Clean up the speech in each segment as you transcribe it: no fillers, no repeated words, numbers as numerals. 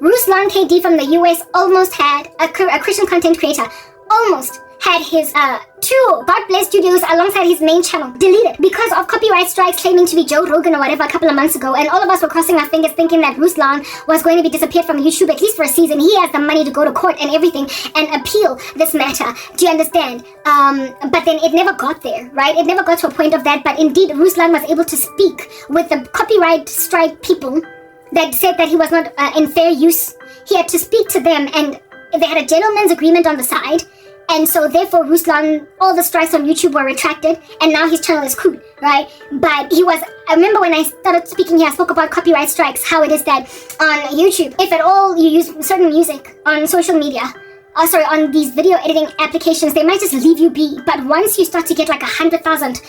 Ruslan KD from the US almost had a Christian content creator, almost had his two God Bless Studios alongside his main channel deleted because of copyright strikes claiming to be Joe Rogan or whatever a couple of months ago, and all of us were crossing our fingers thinking that Ruslan was going to be disappeared from YouTube at least for a season. He has the money to go to court and everything and appeal this matter. Do you understand? But then it never got there, right? It never got to a point of that, but indeed Ruslan was able to speak with the copyright strike people that said that he was not in fair use. He had to speak to them, and they had a gentleman's agreement on the side. And so therefore Ruslan, all the strikes on YouTube were retracted, and now his channel is cool, right? But I remember when I started speaking here, I spoke about copyright strikes, how it is that on YouTube, if at all you use certain music on social media, on these video editing applications, they might just leave you be. But once you start to get like 100,000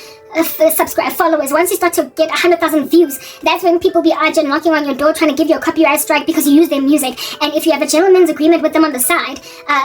followers, once you start to get 100,000 views, that's when people be urgent knocking on your door trying to give you a copyright strike because you use their music. And if you have a gentleman's agreement with them on the side,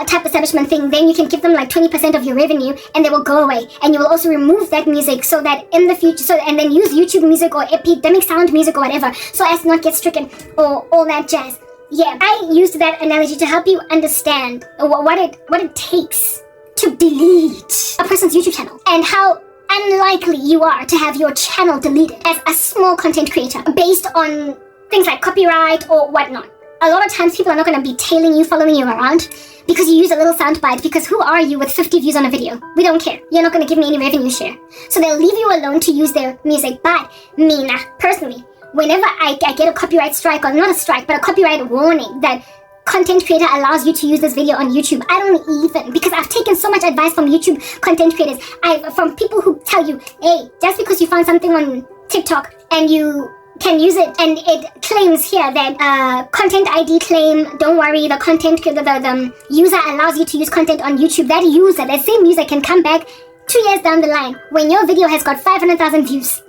type establishment thing, then you can give them like 20% of your revenue and they will go away. And you will also remove that music so that in the future, and then use YouTube music or epidemic sound music or whatever, so as to not get stricken or all that jazz. Yeah, I used that analogy to help you understand what it takes to delete a person's YouTube channel and how unlikely you are to have your channel deleted as a small content creator based on things like copyright or whatnot. A lot of times people are not going to be tailing you, following you around because you use a little soundbite, because who are you with 50 views on a video? We don't care. You're not going to give me any revenue share. So they'll leave you alone to use their music. But me, personally, whenever I get a copyright strike, or not a strike, but a copyright warning that content creator allows you to use this video on YouTube, I don't even, because I've taken so much advice from YouTube content creators, from people who tell you, hey, just because you found something on TikTok and you can use it and it claims here that content ID claim, don't worry, the user allows you to use content on YouTube. That user, that same user can come back 2 years down the line when your video has got 500,000 views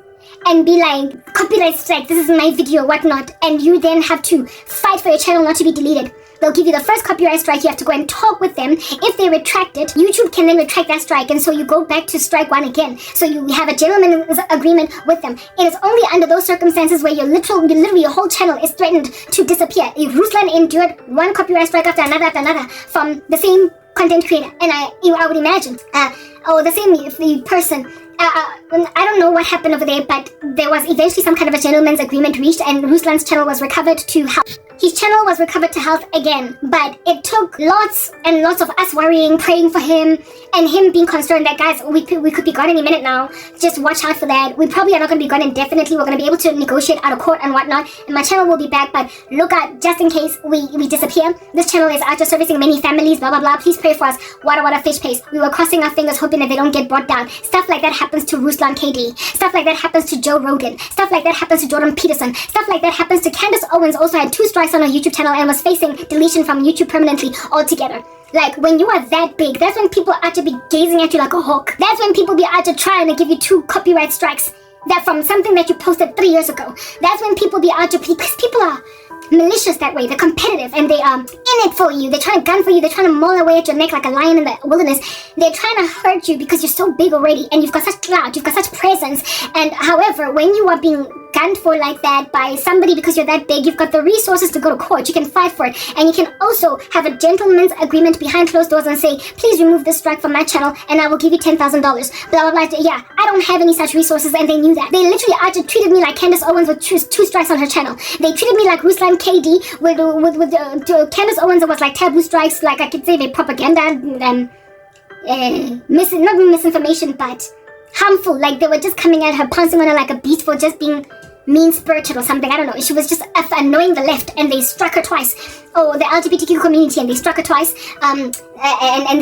and be like, copyright strike, this is my video, whatnot, and you then have to fight for your channel not to be deleted. They'll give you the first copyright strike, you have to go and talk with them. If they retract it, YouTube can then retract that strike, and so you go back to strike one again. So you have a gentleman's agreement with them. It is only under those circumstances where literally your whole channel is threatened to disappear. If Ruslan endured one copyright strike after another from the same content creator, and I would imagine, the same person, I don't know what happened over there, but there was eventually some kind of a gentleman's agreement reached, and Ruslan's channel was recovered to health. His channel was recovered to health again, but it took lots and lots of us worrying, praying for him, and him being concerned that, guys, we could be gone any minute now. Just watch out for that. We probably are not going to be gone indefinitely. We're going to be able to negotiate out of court and whatnot, and my channel will be back, but look out, just in case we disappear. This channel is out servicing many families, blah, blah, blah. Please pray for us. Wada fish paste. We were crossing our fingers hoping that they don't get brought down. Stuff like that happens to Ruslan KD. Stuff like that happens to Joe Rogan. Stuff like that happens to Jordan Peterson. Stuff like that happens to Candace Owens, also had 2 strikes on her YouTube channel and was facing deletion from YouTube permanently altogether. Like, when you are that big, that's when people are to be gazing at you like a hawk. That's when people be out to trying to give you 2 copyright strikes that from something that you posted 3 years ago. That's when people be out to, because people are malicious that way. They're competitive and they are in it for you. They're trying to gun for you. They're trying to maul away at your neck like a lion in the wilderness. They're trying to hurt you because you're so big already and you've got such clout, you've got such presence. And however, when you are being gunned for like that by somebody because you're that big, you've got the resources to go to court. You can fight for it, and you can also have a gentleman's agreement behind closed doors and say, please remove this strike from my channel and I will give you $10,000. Blah, blah, blah. Yeah, I don't have any such resources, and they knew that. They literally treated me like Candace Owens with 2 strikes on her channel. They treated me like Ruslan KD with Candace Owens. It was like taboo strikes, like I could say they propaganda, not misinformation, but harmful. Like they were just coming at her, pouncing on her like a beast for just being mean-spirited or something. I don't know. She was just annoying the left, and they struck her twice. Oh, the LGBTQ community, and they struck her twice. And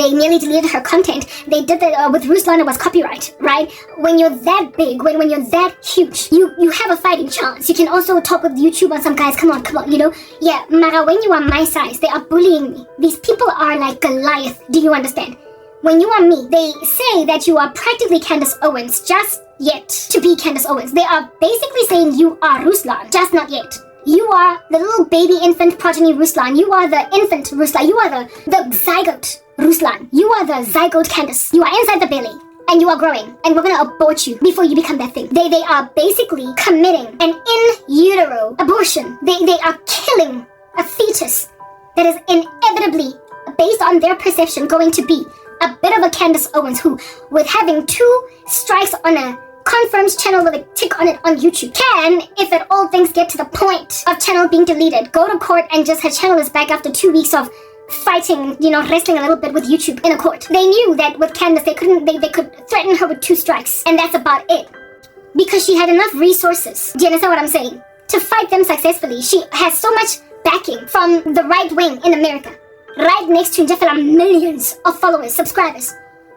they nearly deleted her content. They did that with Ruslan. It was copyright, right? When you're that big, when you're that huge, you have a fighting chance. You can also talk with YouTube on some guys. Come on, you know? Yeah, Mara, when you are my size, they are bullying me. These people are like Goliath. Do you understand? When you are me, they say that you are practically Candace Owens, just yet to be Candace Owens. They are basically saying you are Ruslan, just not yet. You are the little baby infant progeny Ruslan. You are the infant Ruslan. You are the zygote Ruslan. You are the zygote Candace. You are inside the belly, and you are growing, and we're gonna abort you before you become that thing. They are basically committing an in utero abortion. They are killing a fetus that is inevitably, based on their perception, going to be a bit of a Candace Owens who, with having 2 strikes on a confirmed channel with a tick on it on YouTube, can, if at all things get to the point of channel being deleted, go to court and just her channel is back after 2 weeks of fighting, wrestling a little bit with YouTube in a court. They knew that with Candace, they could threaten her with 2 strikes, and that's about it. Because she had enough resources, do you understand what I'm saying? To fight them successfully. She has so much backing from the right wing in America, right next to Njefela millions of followers, subscribers,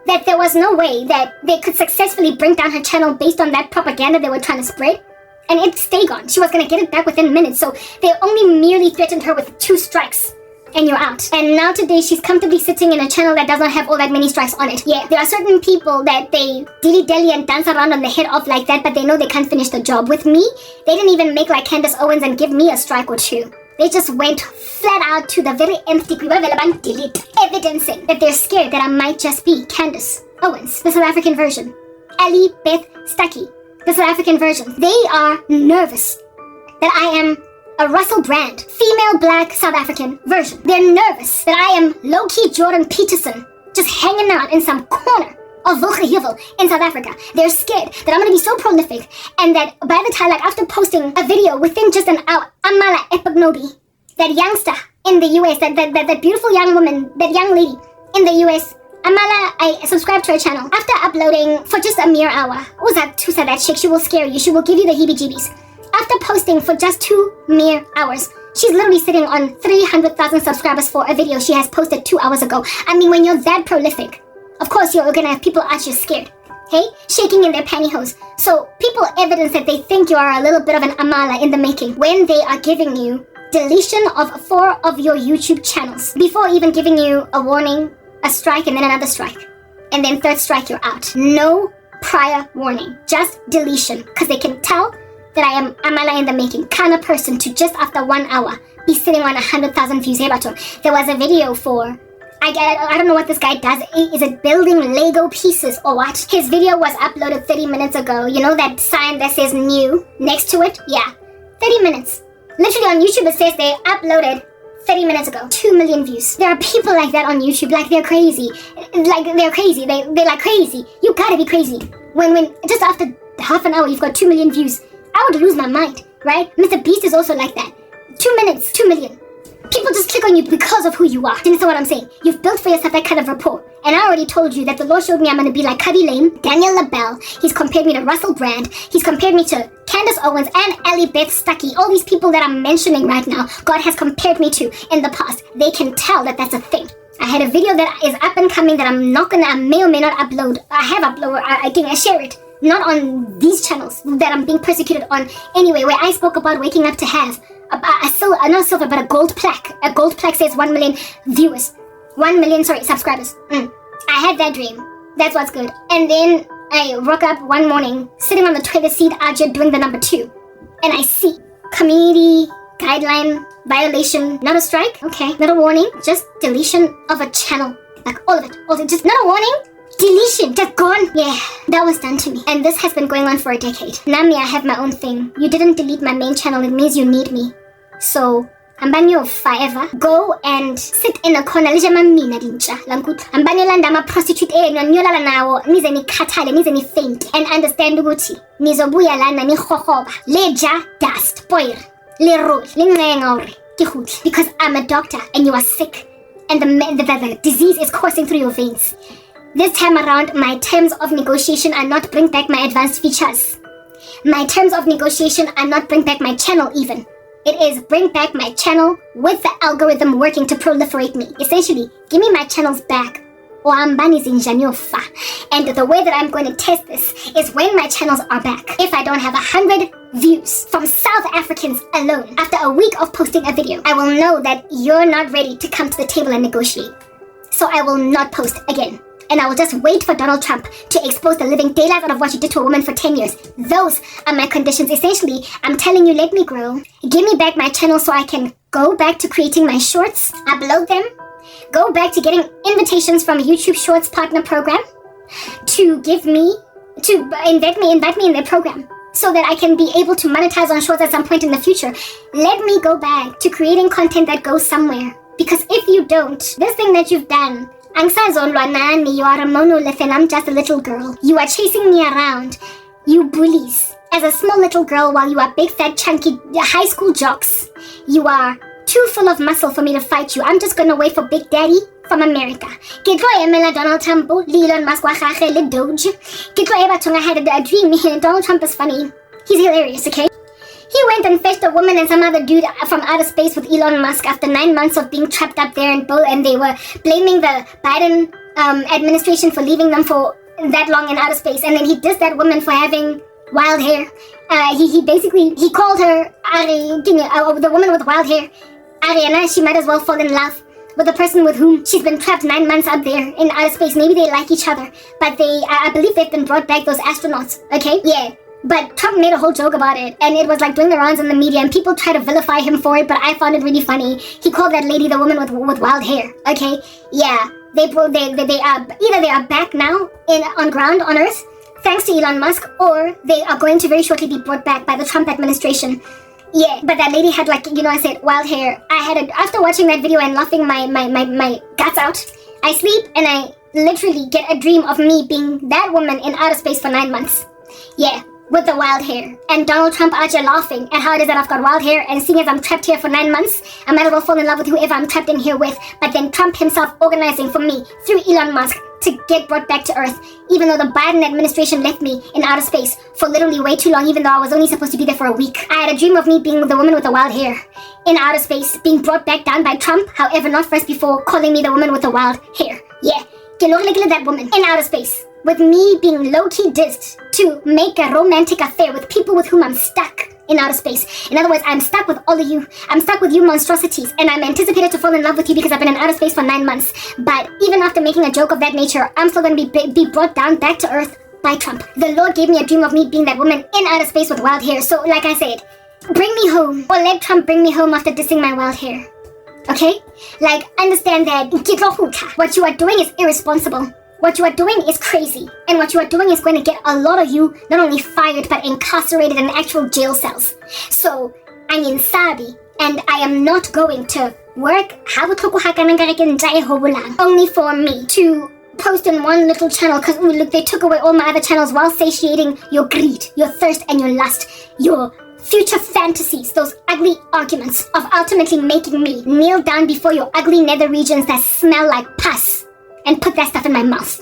that there was no way that they could successfully bring down her channel based on that propaganda they were trying to spread. And it stayed gone. She was going to get it back within minutes. So they only merely threatened her with 2 strikes. And you're out. And now today she's comfortably sitting in a channel that does not have all that many strikes on it. Yeah, there are certain people that they dilly-dally and dance around on the head of like that, but they know they can't finish the job. With me, they didn't even make like Candace Owens and give me a strike or 2. They just went flat out to the very nth degree, evidencing that they're scared that I might just be Candace Owens, the South African version. Ali Beth Stuckey, the South African version. They are nervous that I am a Russell Brand, female black South African version. They're nervous that I am low-key Jordan Peterson, just hanging out in some corner of Wilgehevel in South Africa. They're scared that I'm going to be so prolific, and that by the time, like after posting a video within just an hour, Amala Epignobi, that youngster in the US, that beautiful young woman, that young lady in the US, Amala, I subscribed to her channel. After uploading for just a mere hour, who said that chick? She will scare you. She will give you the heebie-jeebies. After posting for just 2 mere hours, she's literally sitting on 300,000 subscribers for a video she has posted 2 hours ago. I mean, when you're that prolific, of course you're gonna have people out here scared, hey? Shaking in their pantyhose. So people evidence that they think you are a little bit of an Amala in the making when they are giving you deletion of 4 of your YouTube channels before even giving you a warning, a strike, and then another strike. And then 3rd strike, you're out. No prior warning, just deletion, because they can tell that I am Amala in the making kind of person to just after 1 hour be sitting on 100,000 views. There was a video for, I don't know what this guy does. Is it building Lego pieces or what? His video was uploaded 30 minutes ago. You know that sign that says new next to it? Yeah, 30 minutes. Literally on YouTube it says they uploaded 30 minutes ago. 2 million views. There are people like that on YouTube, like they're crazy. Like they're crazy. They're like crazy. You gotta be crazy. When just after half an hour you've got 2 million views. I would lose my mind, right? Mr. Beast is also like that. 2 minutes, 2 million. People just click on you because of who you are. Do you understand what I'm saying? You've built for yourself that kind of rapport. And I already told you that the Lord showed me I'm going to be like Cuddy Lane, Daniel LaBelle. He's compared me to Russell Brand. He's compared me to Candace Owens and Ali Beth Stuckey. All these people that I'm mentioning right now, God has compared me to in the past. They can tell that that's a thing. I had a video that is up and coming that I may or may not upload. I have uploaded, I share it. Not on these channels that I'm being persecuted on anyway, where I spoke about waking up to have a gold plaque. A gold plaque says 1 million viewers. 1 million, subscribers. I had that dream. That's what's good. And then I woke up one morning, sitting on the toilet seat out here doing the number 2. And I see community guideline violation, not a strike, okay, not a warning, just deletion of a channel. Like all of it, just not a warning. Deletion, just gone. Yeah, that was done to me. And this has been going on for a decade. Nami, I have my own thing. You didn't delete my main channel, it means you need me. So, ambanyo forever. Go and sit in a corner. Lija mamina dincha. Lankutu. Ambanyo landa ma prostitute nyola nawo. Nize ni katale, nize ni faint. And understand ukuthi. Nizobuya lana ni khokhoba. Leja dust. Spoil. Le roll. Lingengaure. Because I'm a doctor and you are sick. And the disease is coursing through your veins. This time around, my terms of negotiation are not bring back my advanced features. My terms of negotiation are not bring back my channel even. It is bring back my channel with the algorithm working to proliferate me. Essentially, give me my channels back. Or ambani zinjanyofa. And the way that I'm going to test this is when my channels are back. If I don't have 100 views from South Africans alone after a week of posting a video, I will know that you're not ready to come to the table and negotiate. So I will not post again. And I will just wait for Donald Trump to expose the living daylights out of what you did to a woman for 10 years. Those are my conditions. Essentially, I'm telling you, let me grow. Give me back my channel so I can go back to creating my shorts, upload them, go back to getting invitations from YouTube Shorts Partner Program to invite me in their program. so that I can be able to monetize on shorts at some point in the future. Let me go back to creating content that goes somewhere. Because if you don't, this thing that you've done, you are a monolith and I'm just a little girl. You are chasing me around, you bullies. As a small little girl while you are big, fat, chunky high school jocks. You are too full of muscle for me to fight you. I'm just gonna wait for Big Daddy from America. Ke tlo emela Donald Trump, Elon Musk wa gage le Doge. Ke tlo eba tonga had a dream. Donald Trump is funny. He's hilarious, okay? He went and fetched a woman and some other dude from outer space with Elon Musk after 9 months of being trapped up there and they were blaming the Biden administration for leaving them for that long in outer space. And then he dissed that woman for having wild hair. He called her the woman with wild hair. Ariana, she might as well fall in love with the person with whom she's been trapped 9 months up there in outer space. Maybe they like each other, but I believe they've been brought back, those astronauts, okay? Yeah, but Trump made a whole joke about it, and it was like doing the rounds in the media, and people try to vilify him for it, but I found it really funny. He called that lady the woman with wild hair, okay? Yeah, they are, either they are back now on ground, on Earth, thanks to Elon Musk, or they are going to very shortly be brought back by the Trump administration. Yeah, but that lady had I said wild hair. After watching that video and laughing my guts out, I sleep and I literally get a dream of me being that woman in outer space for 9 months. Yeah, with the wild hair. And Donald Trump out here laughing at how it is that I've got wild hair, and seeing as I'm trapped here for 9 months, I might as well fall in love with whoever I'm trapped in here with. But then Trump himself organizing for me through Elon Musk to get brought back to Earth, even though the Biden administration left me in outer space for literally way too long, even though I was only supposed to be there for a week. I had a dream of me being the woman with the wild hair in outer space, being brought back down by Trump, however not first before calling me the woman with the wild hair. Yeah, that woman in outer space, with me being low-key dissed to make a romantic affair with people with whom I'm stuck in outer space. In other words, I'm stuck with all of you. I'm stuck with you monstrosities, and I'm anticipated to fall in love with you because I've been in outer space for 9 months. But even after making a joke of that nature, I'm still going to be brought down back to Earth by Trump. The Lord gave me a dream of me being that woman in outer space with wild hair. So like I said, bring me home, or let Trump bring me home after dissing my wild hair. Okay? Like, understand that what you are doing is irresponsible. What you are doing is crazy, and what you are doing is going to get a lot of you not only fired but incarcerated in actual jail cells. So, I'm in Sabi, and I am not going to work only for me to post in one little channel because look, they took away all my other channels while satiating your greed, your thirst, and your lust, your future fantasies, those ugly arguments of ultimately making me kneel down before your ugly nether regions that smell like pus and put that stuff in my mouth.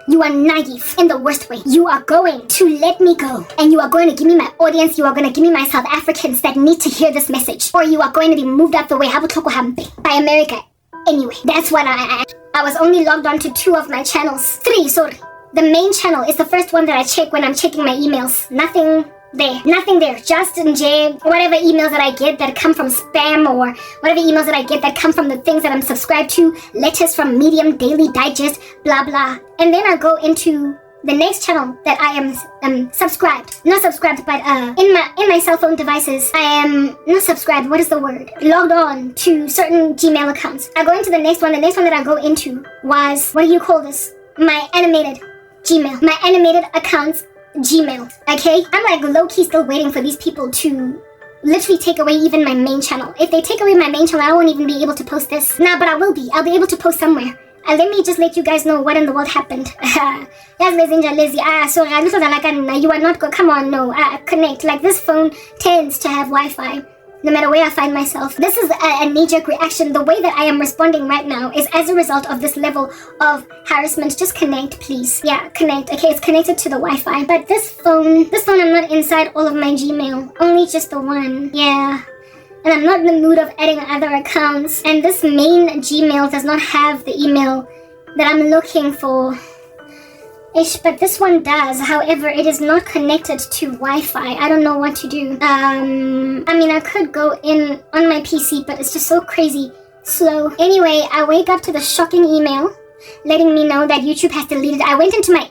You are naive in the worst way. You are going to let me go, and you are going to give me my audience. You are going to give me my South Africans that need to hear this message, or you are going to be moved out the way by America. Anyway, that's what I was only logged on to 2 of my channels. 3, sorry. The main channel is the first one that I check when I'm checking my emails. Nothing there, just in J, whatever emails that I get that come from spam, or whatever emails that I get that come from the things that I'm subscribed to, letters from Medium, Daily Digest, blah blah. And then I'll go into the next channel that I am in my cell phone devices. I am not subscribed, what is the word? Logged on to certain Gmail accounts. I go into the next one. The next one that I go into was, what do you call this? My animated Gmail. My animated accounts Gmail, okay? I'm like low-key still waiting for these people to literally take away even my main channel. If they take away my main channel, I won't even be able to post this. Nah, but I'll be able to post somewhere. Let me just let you guys know what in the world happened. Sorry, you are not good. Come on, no, connect. Like, this phone tends to have Wi-Fi, no matter where I find myself. This is a knee-jerk reaction. The way that I am responding right now is as a result of this level of harassment. Just connect, please. Yeah, connect. Okay, it's connected to the Wi-Fi. But this phone, I'm not inside all of my Gmail. Only just the one. Yeah. And I'm not in the mood of adding other accounts. And this main Gmail does not have the email that I'm looking for. But this one does. However, it is not connected to Wi-Fi. I don't know what to do. I mean, I could go in on my PC, but it's just so crazy slow. Anyway, I wake up to the shocking email letting me know that YouTube has deleted. I went into my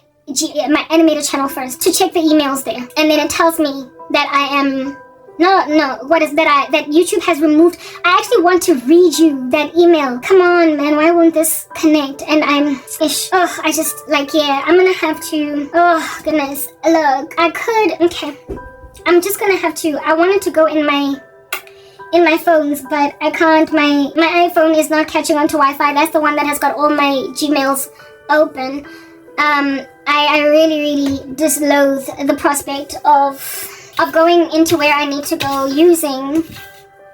animated channel first to check the emails there, and then it tells me that I am that YouTube has removed. I actually want to read you that email. Come on, man, why won't this connect? And I'm I'm gonna have to, oh goodness, look, I could, okay, I'm just gonna have to, I wanted to go in my phones, but I can't. My iPhone is not catching on to Wi-Fi. That's the one that has got all my Gmails open. I really just loathe the prospect of going into where I need to go using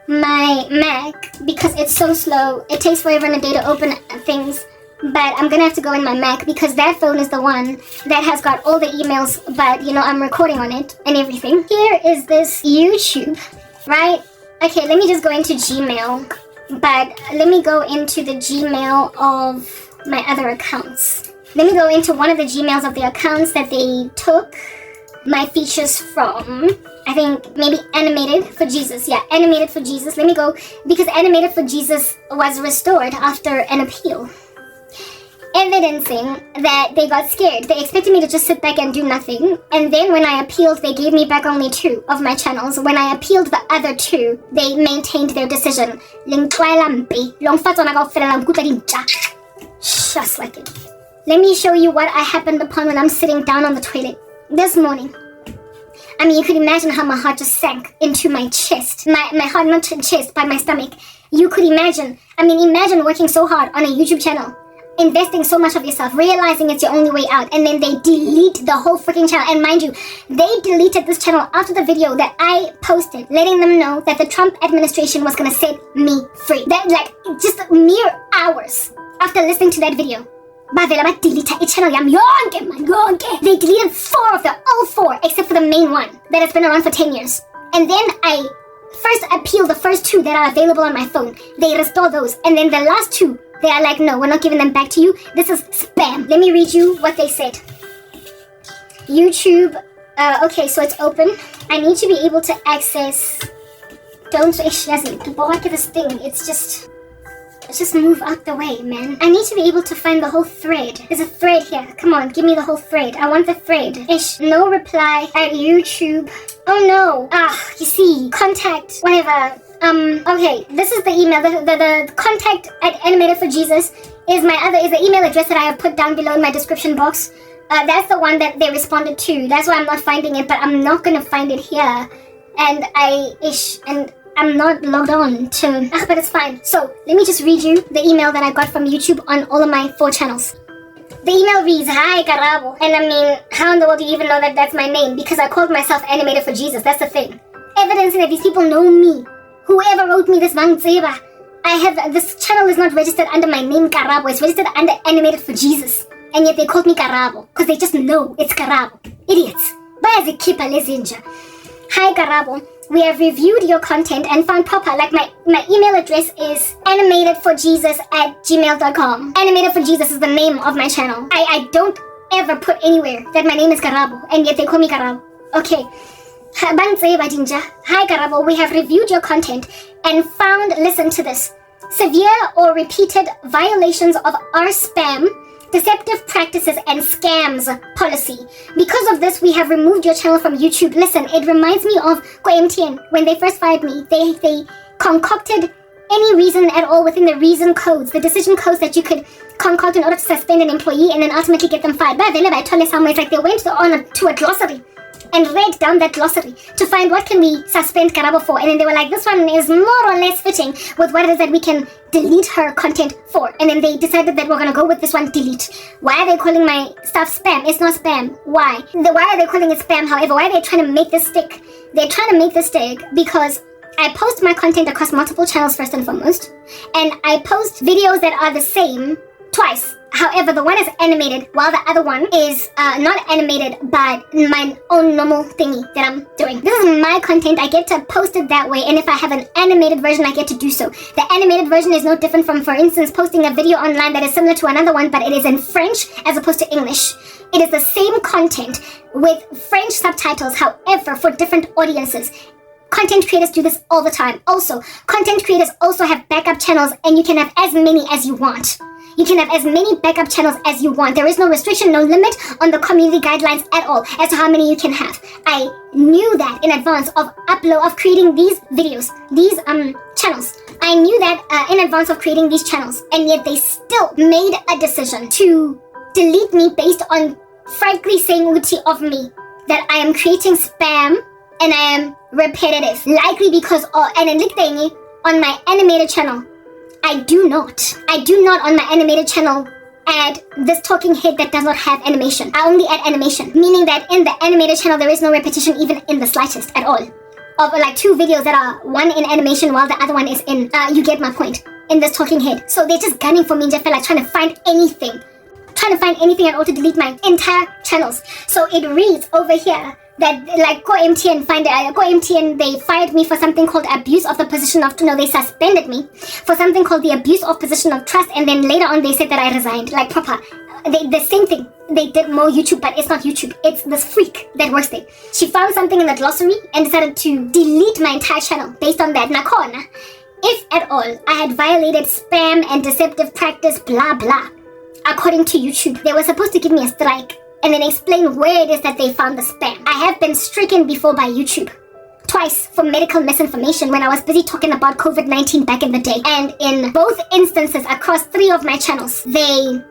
my Mac because it's so slow. It takes forever and a day to open things. But I'm gonna have to go in my Mac because that phone is the one that has got all the emails, but you know, I'm recording on it and everything. Here is this YouTube, right? Okay, let me just go into Gmail, but let me go into the Gmail of my other accounts. Let me go into one of the Gmails of the accounts that they took my features from. I think maybe Animated for Jesus. Yeah, Animated for Jesus. Let me go, because Animated for Jesus was restored after an appeal, evidencing that they got scared. They expected me to just sit back and do nothing. And then when I appealed, they gave me back only 2 of my channels. When I appealed the other 2, they maintained their decision. Just like it. Let me show you what I happened upon when I'm sitting down on the toilet this morning. I mean, you could imagine how my heart just sank into my chest. My heart, not chest, but my stomach. You could imagine. I mean, imagine working so hard on a YouTube channel, investing so much of yourself, realizing it's your only way out, and then they delete the whole freaking channel. And mind you, they deleted this channel after the video that I posted, letting them know that the Trump administration was gonna set me free. That, like, just mere hours after listening to that video. They deleted 4 of them, all 4, except for the main one that has been around for 10 years. And then I first appealed the first 2 that are available on my phone. They restore those, and then the last 2, they are like, no, we're not giving them back to you. This is spam. Let me read you what they said. YouTube, okay, so it's open. I need to be able to access, this thing, it's just move out the way, man. I need to be able to find the whole thread. There's a thread here. Come on, give me the whole thread. I want the thread. No reply at YouTube. Oh no. You see, contact, whatever. Okay, this is the email. The contact at Animated for Jesus is the email address that I have put down below in my description box. That's the one that they responded to. That's why I'm not finding it, but I'm not gonna find it here. And I'm not logged on to, but it's fine. So let me just read you the email that I got from YouTube on all of my 4 channels. The email reads, "Hi, Karabo." And I mean, how in the world do you even know that that's my name? Because I called myself Animated for Jesus. That's the thing. Evidencing that these people know me. Whoever wrote me this Vangzeba, this channel is not registered under my name Karabo. It's registered under Animated for Jesus. And yet they called me Karabo because they just know it's Karabo. Idiots. Hi, Karabo. We have reviewed your content and found proper, like my email address is animatedforjesus@gmail.com. Animated for Jesus is the name of my channel. I don't ever put anywhere that my name is Karabo, and yet they call me Karabo. Okay. Hi, Karabo. We have reviewed your content and found, listen to this, severe or repeated violations of our spam, deceptive practices, and scams policy. Because of this, we have removed your channel from YouTube. Listen, it reminds me of MTN. When they first fired me, they concocted any reason at all within the reason codes, the decision codes that you could concoct in order to suspend an employee and then ultimately get them fired. But it's like they went to a glossary and read down that glossary to find what can we suspend Karabo for, and then they were like, this one is more or less fitting with what it is that we can delete her content for, and then they decided that we're gonna go with this one, delete. Why are they calling my stuff spam? It's not spam. Why? Why are they calling it spam? However, why are they trying to make this stick? They're trying to make this stick because I post my content across multiple channels first and foremost, and I post videos that are the same twice. However, the one is animated while the other one is not animated, but my own normal thingy that I'm doing. This is my content. I get to post it that way, and if I have an animated version, I get to do so. The animated version is no different from, for instance, posting a video online that is similar to another one, but it is in French as opposed to English. It is the same content with French subtitles, however, for different audiences. Content creators do this all the time. Also, content creators also have backup channels, and you can have as many as you want. You can have as many backup channels as you want. There is no restriction, no limit on the community guidelines at all as to how many you can have. I knew that in advance of creating these videos, these channels. I knew that in advance of creating these channels, and yet they still made a decision to delete me based on frankly saying of me that I am creating spam and I am repetitive. Likely because and on my animated channel, I do not on my animated channel add this talking head that does not have animation. I only add animation, meaning that in the animated channel there is no repetition even in the slightest at all. Of like 2 videos that are one in animation while the other one is in, you get my point, in this talking head. So they're just gunning for me, just like trying to find anything at all to delete my entire channels. So it reads over here that like MTN, they fired me for something called abuse of the position of, no, they suspended me for something called the abuse of position of trust, and then later on they said that I resigned, like proper. The same thing. They did more YouTube, but it's not YouTube. It's this freak that works there. She found something in the glossary and decided to delete my entire channel based on that. Nakhona, if at all I had violated spam and deceptive practice, blah blah, according to YouTube, they were supposed to give me a strike and then explain where it is that they found the spam. I have been stricken before by YouTube. Twice for medical misinformation when I was busy talking about COVID-19 back in the day. And in both instances across 3 of my channels, they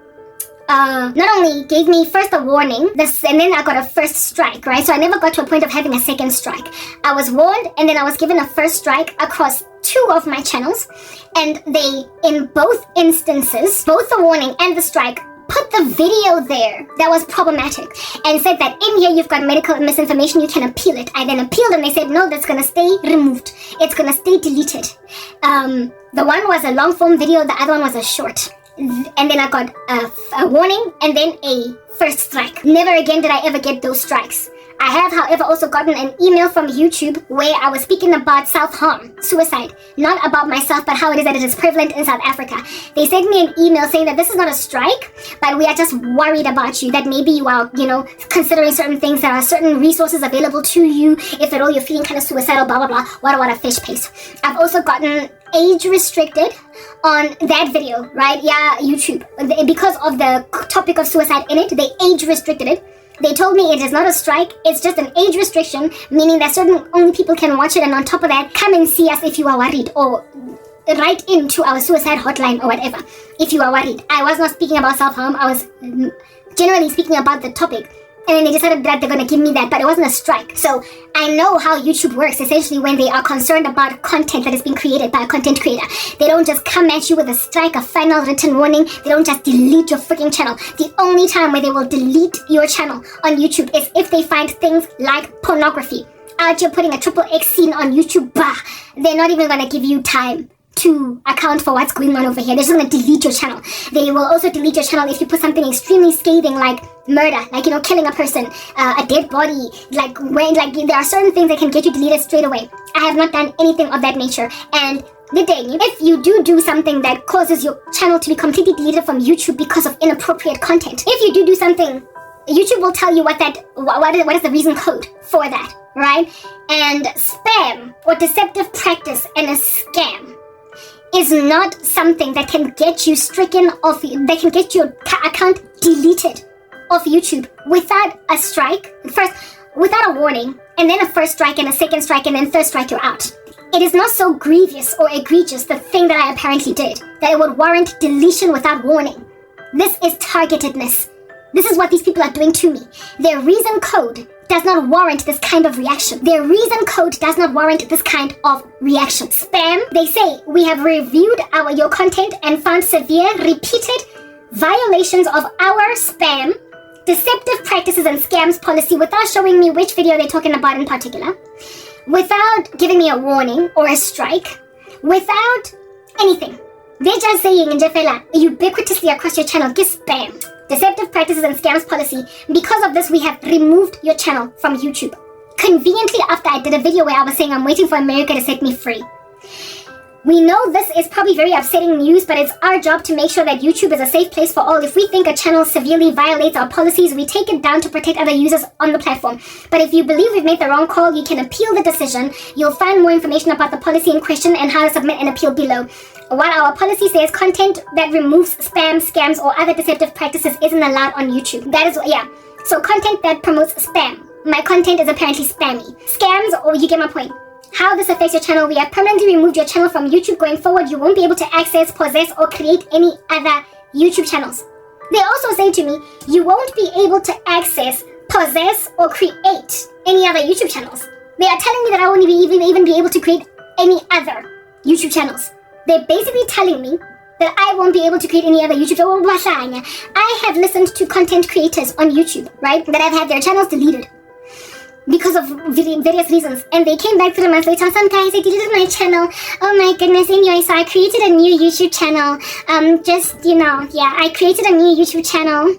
not only gave me first a warning, and then I got a first strike, right? So I never got to a point of having a second strike. I was warned, and then I was given a first strike across 2 of my channels, and they, in both instances, both the warning and the strike, put the video there that was problematic and said that in here you've got medical misinformation, you can appeal it. I then appealed and they said no, that's gonna stay removed, it's gonna stay deleted. The one was a long form video, the other one was a short. And then I got a warning and then a first strike. Never again did I ever get those strikes. I have, however, also gotten an email from YouTube where I was speaking about self-harm, suicide, not about myself, but how it is that it is prevalent in South Africa. They sent me an email saying that this is not a strike, but we are just worried about you, that maybe you are, considering certain things, there are certain resources available to you, if at all you're feeling kind of suicidal, blah, blah, blah, what a fish paste. I've also gotten age restricted on that video, right? Yeah, YouTube. Because of the topic of suicide in it, they age restricted it. They told me it is not a strike, it's just an age restriction, meaning that certain only people can watch it, and on top of that, come and see us if you are worried, or write into our suicide hotline or whatever if you are worried. I was not speaking about self-harm, I was generally speaking about the topic. And then they decided that they're going to give me that, but it wasn't a strike. So I know how YouTube works, essentially, when they are concerned about content that is being created by a content creator. They don't just come at you with a strike, a final written warning. They don't just delete your freaking channel. The only time where they will delete your channel on YouTube is if they find things like pornography. Out here putting a XXX scene on YouTube, bah, they're not even going to give you time to account for what's going on over here. They're just going to delete your channel. They will also delete your channel if you put something extremely scathing like murder, like, killing a person, a dead body, there are certain things that can get you deleted straight away. I have not done anything of that nature. And if you do something that causes your channel to be completely deleted from YouTube because of inappropriate content, if you do something, YouTube will tell you what is the reason code for that, right? And spam or deceptive practice and a scam is not something that can get you stricken off, that can get your account deleted off YouTube without a strike, first without a warning, and then a first strike and a second strike and then third strike, you're out. It is not so grievous or egregious, the thing that I apparently did, that it would warrant deletion without warning. This is targetedness. This is what these people are doing to me. Their reason code does not warrant this kind of reaction. Their reason code does not warrant this kind of reaction. Spam, they say, we have reviewed your content and found severe, repeated violations of our spam, deceptive practices and scams policy without showing me which video they're talking about in particular, without giving me a warning or a strike, without anything. They're just saying, Njefela, ubiquitously across your channel, give spam, deceptive practices and scams policy. Because of this, we have removed your channel from YouTube. Conveniently after I did a video where I was saying I'm waiting for America to set me free. We know this is probably very upsetting news, but it's our job to make sure that YouTube is a safe place for all. If we think a channel severely violates our policies, we take it down to protect other users on the platform. But if you believe we've made the wrong call, you can appeal the decision. You'll find more information about the policy in question and how to submit an appeal below. What our policy says, content that removes spam, scams, or other deceptive practices isn't allowed on YouTube. That is, yeah. So content that promotes spam. My content is apparently spammy. Scams, or you get my point. How this affects your channel, we have permanently removed your channel from YouTube. Going forward, you won't be able to access, possess, or create any other YouTube channels. They also say to me, you won't be able to access, possess, or create any other YouTube channels. They are telling me that I won't even be able to create any other YouTube channels. They're basically telling me that I won't be able to create any other YouTube channels. I have listened to content creators on YouTube, right, that have had their channels deleted because of various reasons, and they came back 3 months later. Some guys, I deleted my channel. Oh my goodness. Anyway, so I created a new YouTube channel. I created a new YouTube channel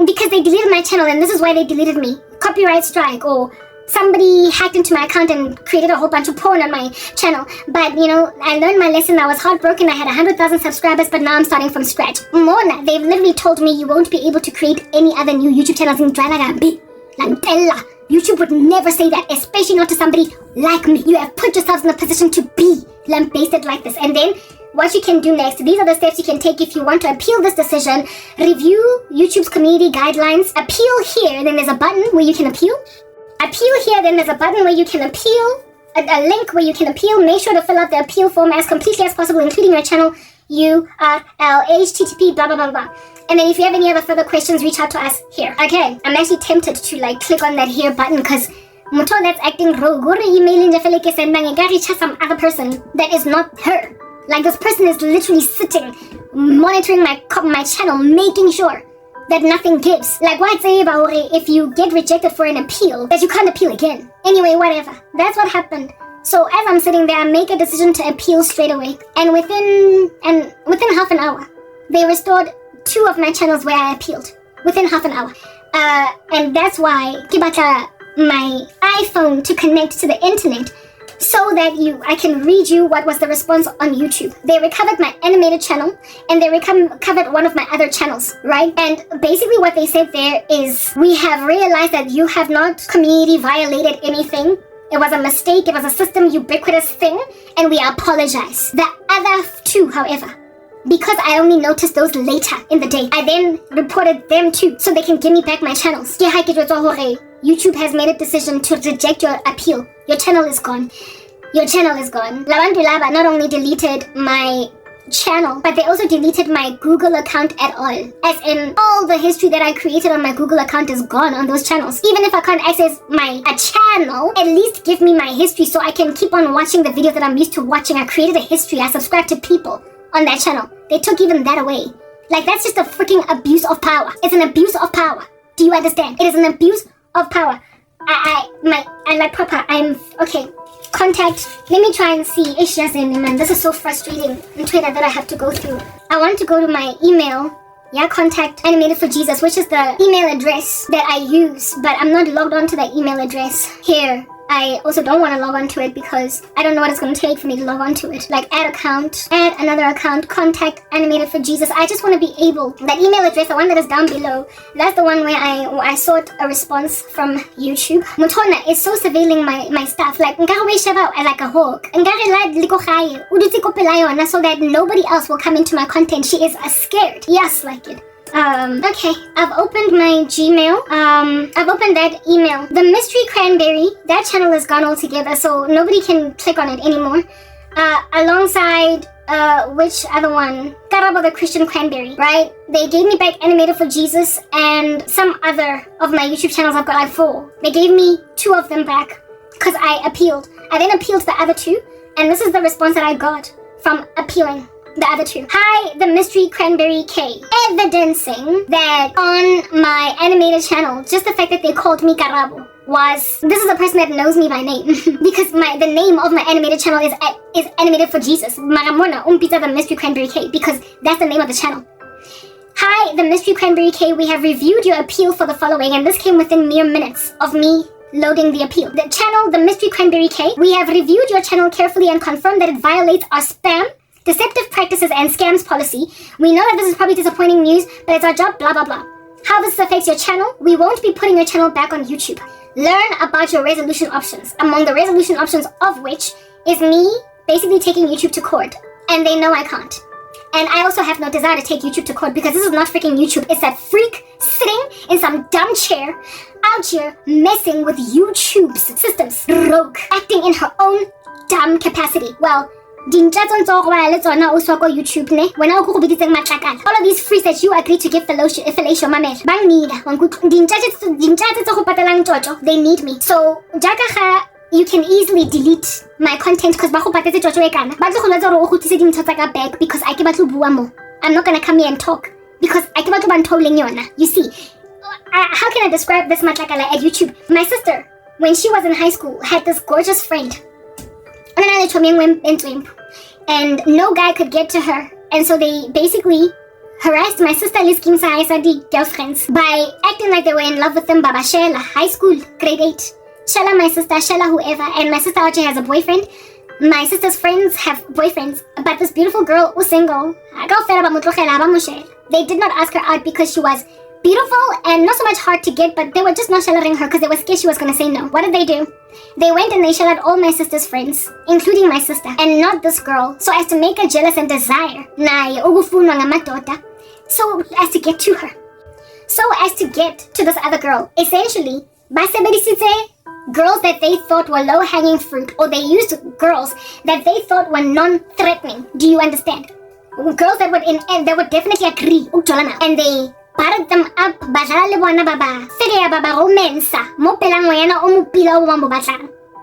because they deleted my channel, and this is why they deleted me. Copyright strike, or somebody hacked into my account and created a whole bunch of porn on my channel. But I learned my lesson. I was heartbroken. I had 100,000 subscribers, but now I'm starting from scratch. Mona, they've literally told me you won't be able to create any other new YouTube channels in Dralagambi. Lantella. YouTube would never say that, especially not to somebody like me. You have put yourselves in a position to be lambasted like this. And then what you can do next, these are the steps you can take if you want to appeal this decision. Review YouTube's community guidelines. Appeal here, and then there's a button where you can appeal. Appeal here, then there's a button where you can appeal. A link where you can appeal. Make sure to fill out the appeal form as completely as possible, including your channel URL, HTTP, blah, blah, blah, blah. And then if you have any other further questions, reach out to us here. Okay, I'm actually tempted to click on that here button because Muto that's acting rogue. Or emailing some other person that is not her. Like, this person is literally sitting, monitoring my channel, making sure that nothing gives. Like, why say about if you get rejected for an appeal, that you can't appeal again? Anyway, whatever. That's what happened. So as I'm sitting there, I make a decision to appeal straight away. And within half an hour, they restored 2 of my channels where I appealed. Within half an hour. And that's why Kibata my iPhone to connect to the internet so that I can read you what was the response on YouTube. They recovered my animated channel, and they recovered one of my other channels, right? And basically what they said there is, we have realized that you have not community violated anything. It was a mistake. It was a system ubiquitous thing, and we apologize. The other 2, however, because I only noticed those later in the day, I then reported them too, so they can give me back my channels. YouTube has made a decision to reject your appeal. Your channel is gone. Your channel is gone. Labantu Laba not only deleted my channel, but they also deleted my Google account at all. As in, all the history that I created on my Google account is gone on those channels. Even if I can't access a channel, at least give me my history so I can keep on watching the videos that I'm used to watching. I created a history. I subscribed to people on that channel. They took even that away. Like, that's just a freaking abuse of power. It's an abuse of power. Do you understand? It is an abuse of power. Okay. Contact. Let me try and see. Man, this is so frustrating on Twitter that I have to go through. I want to go to my email. Yeah, contact animated for Jesus, which is the email address that I use, but I'm not logged on to that email address here. I also don't want to log on to it because I don't know what it's going to take for me to log on to it. Like, add account, add another account, contact animated for Jesus. I just want to be able, that email address, the one that is down below, that's the one where I sought a response from YouTube. Mutona is so surveilling my stuff. Like, like a hawk. So that nobody else will come into my content. She is scared. Yes, like it. Okay, I've opened my Gmail. I've opened that email. The Mystery Cranberry, that channel is gone altogether, so nobody can click on it anymore. Alongside, which other one? Karabo the Christian Cranberry, right? They gave me back Animated for Jesus and some other of my YouTube channels. I've got like 4. They gave me 2 of them back because I appealed. I then appealed the other 2, and this is the response that I got from appealing the other 2. Hi, the Mystery Cranberry K. Evidencing that on my animated channel, just the fact that they called me Karabo this is a person that knows me by name. Because the name of my animated channel is Animated for Jesus. Maramona, Pizza the Mystery Cranberry K, because that's the name of the channel. Hi, the Mystery Cranberry K. We have reviewed your appeal for the following, and this came within mere minutes of me loading the appeal. The channel, the Mystery Cranberry K. We have reviewed your channel carefully and confirmed that it violates our spam, deceptive practices, and scams policy. We know that this is probably disappointing news, but it's our job, blah, blah, blah. How this affects your channel? We won't be putting your channel back on YouTube. Learn about your resolution options. Among the resolution options of which is me basically taking YouTube to court. And they know I can't. And I also have no desire to take YouTube to court because this is not freaking YouTube. It's that freak sitting in some dumb chair out here messing with YouTube's systems. Rogue. Acting in her own dumb capacity. Well, YouTube ne wena o go biditseng matlakala all of these frees that you agree to give fellatio mamela bang need dintsha tse go patalang tjotjo they need me so jaka ga you can easily delete my content because ba go patetse tjotjo e kana ba tlo go letsa gore o gutise dintho tsa ka back because I ke batlo bua mo I'm not gonna come here and talk because I ke batlo ba ntholeng yona you see how can I describe this matlakala at YouTube my sister when she was in high school had this gorgeous friend and no guy could get to her and so they basically harassed my sister Liskim Sahai girlfriends by acting like they were in love with them baba Shela high school grade 8 Shela my sister Shela whoever and my sister actually has a boyfriend my sister's friends have boyfriends but this beautiful girl was single they did not ask her out because she was beautiful and not so much hard to get but they were just not sheltering her because they were scared she was going to say no. What did they do? They went and they sheltered all my sister's friends including my sister and not this girl so as to make her jealous and desire so as to get to her so as to get to this other girl essentially girls that they thought were low-hanging fruit or they used girls that they thought were non-threatening. Do you understand? Girls that would definitely agree and they parted them up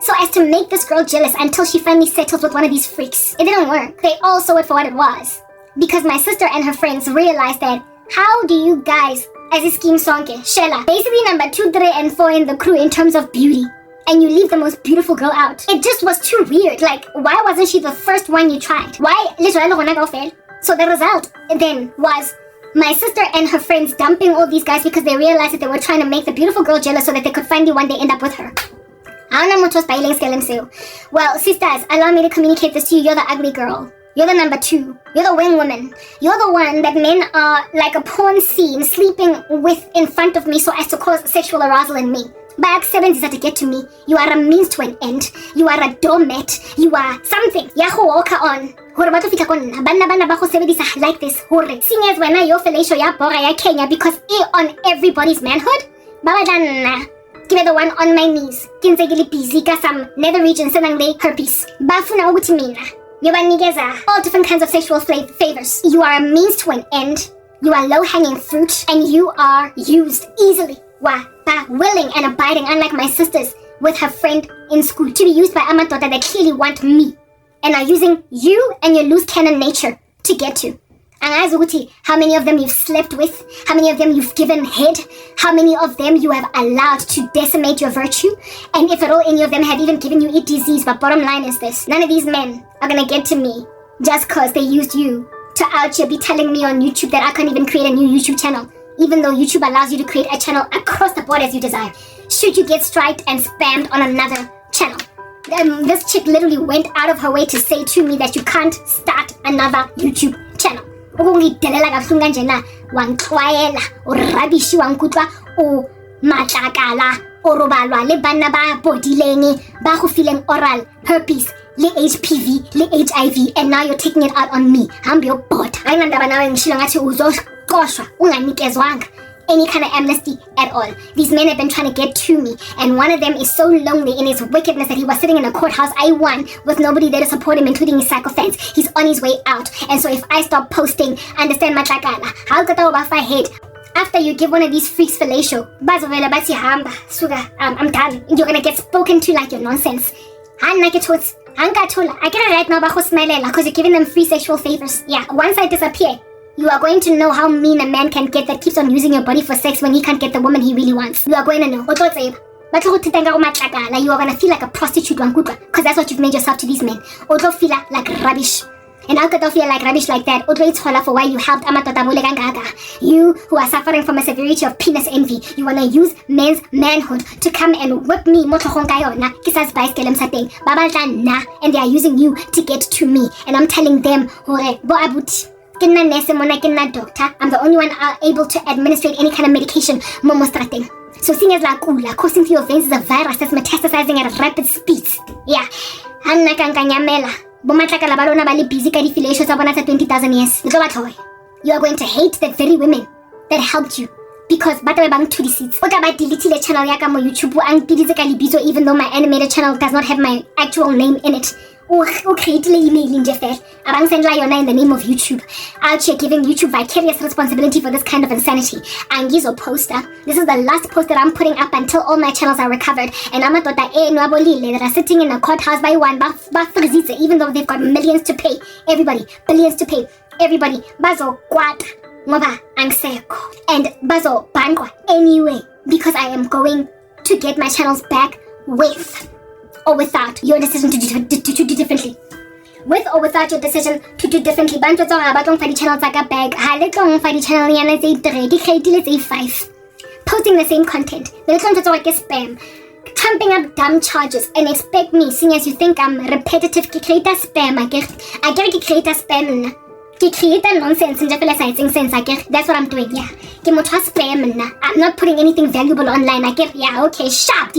so as to make this girl jealous until she finally settles with one of these freaks. It didn't work. They all saw it for what it was because my sister and her friends realized that how do you guys as a scheme sonke Shela basically number 2, 3 and 4 in the crew in terms of beauty and you leave the most beautiful girl out. It just was too weird. Like why wasn't she the first one you tried? Why so the result then was my sister and her friends dumping all these guys because they realized that they were trying to make the beautiful girl jealous so that they could finally one day end up with her. Well, sisters, allow me to communicate this to you. You're the ugly girl. You're the number 2. You're the wing woman. You're the one that men are like a porn scene sleeping with in front of me so as to cause sexual arousal in me. By acceptance is that to get to me. You are a means to an end. You are a doormat. You are something. Yaho walker on. Like this. Seeing as when your fellatio ya bora ya Kenya because on everybody's manhood. Give me the one on my knees. Kinsegili busy ka some nether region senangle herpes. Bafuna uguti mina. All different kinds of sexual favors. You are a means to an end. You are low-hanging fruit, and you are used easily. Willing and abiding, unlike my sisters with her friend in school, to be used by amatota that clearly want me, and are using you and your loose cannon nature to get to. And how many of them you've slept with, how many of them you've given head, how many of them you have allowed to decimate your virtue, and if at all any of them have even given you a disease. But bottom line is this, none of these men are gonna get to me just cause they used you to out here be telling me on YouTube that I can't even create a new YouTube channel, even though YouTube allows you to create a channel across the board as you desire. Should you get striked and spammed on another channel. This chick literally went out of her way to say to me that you can't start another YouTube channel. Ukungidelela kabuhlungu kanjena wangixwayela urabishi wangikutwa umatlakala orobalwa le bana ba bodileng ba go fileng oral herpes le HPV le HIV and now you're taking it out on me. Hambe yo bot ayinandaba nawe ngishilo ngathi uzoqoshwa unganikezwanga any kind of amnesty at all. These men have been trying to get to me and one of them is so lonely in his wickedness that he was sitting in a courthouse I-1 with nobody there to support him including his psychophants. He's on his way out and so if I stop posting, understand matlakala, how could I head? After you give one of these freaks fellatio, I'm done. You're gonna get spoken to like your nonsense. I get it right now because you're giving them free sexual favors. Yeah, once I disappear, you are going to know how mean a man can get that keeps on using your body for sex when he can't get the woman he really wants. You are going to know. You are going to feel like a prostitute because that's what you've made yourself to these men. Feel like rubbish. And how could I feel like rubbish like that? For why you helped you who are suffering from a severity of penis envy. You want to use men's manhood to come and whip me. And they are using you to get to me. And I'm telling them, I'm the only one able to administrate any kind of medication. So seeing as coursing through your veins is a virus that's metastasizing at a rapid speed. Yeah. Busy 20,000 years. You are going to hate the very women that helped you because to seats. Delete the channel YouTube even though my animated channel does not have my actual name in it. create email nje fela abangisendla yona in the name of YouTube. Out here giving YouTube vicarious responsibility for this kind of insanity. Angizo poster. This is the last post that I'm putting up until all my channels are recovered. And amadoda enwabolile that are sitting in a courthouse by one bafrizitse, even though they've got millions to pay. Everybody, billions to pay. Everybody, bazo kwata ngoba angisekho. And bazo bangwa anyway, because I am going to get my channels back with or without your decision to do differently. With or without your decision to do differently. Bantu tsonga ba tlong fa di channel tsa ka back. Ha le tlong fa di channel yana tse 3, di creatile tse 5. Posting the same content. But it's not like spam. Trumping up dumb charges and expect me, seeing as you think I'm repetitive, ki create spam. I get ki create spam. Ki create nonsense and just citing sense. I get that's what I'm doing. Yeah. Ki mo spam. I'm not putting anything valuable online. I get yeah. Okay. Sharp.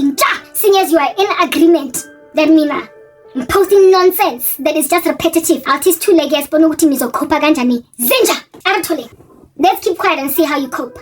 Seeing as you are in agreement, that means I'm posting nonsense that is just repetitive. Artist two legs bonuti mizo kopa ganjani. Zinja. Aratole. Let's keep quiet and see how you cope.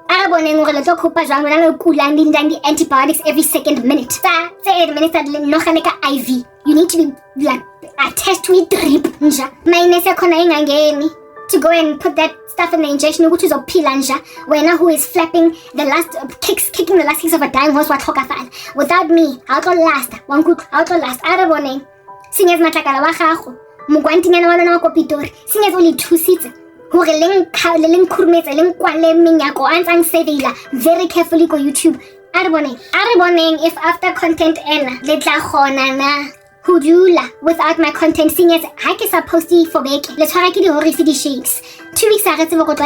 Arabone ngore lo kopa jwang wena lo kula ndi antibiotics every second minute. Say 8 minutes at no khaneka IV. You need to be like attached to a drip nja. Mayinese khona ingangeni. To go and put that stuff in the injection, which is a pilanja, when who is flapping the last kicking the last kicks of a dying horse, what fan. Without me, I'll go last. One good, I'll go last. Arabone. Singers matakala wahaho. Mugwantinya na wala na wakopitor. Singers only 2 seats. Who leng kurmetse leng kwale minyako ansang sevila. Very carefully go YouTube. Arabone. If after content ena letla khona na Julle without my content, seeing as I can supposed to for bake. Let's try to do the shakes. 2 weeks I get to go to 3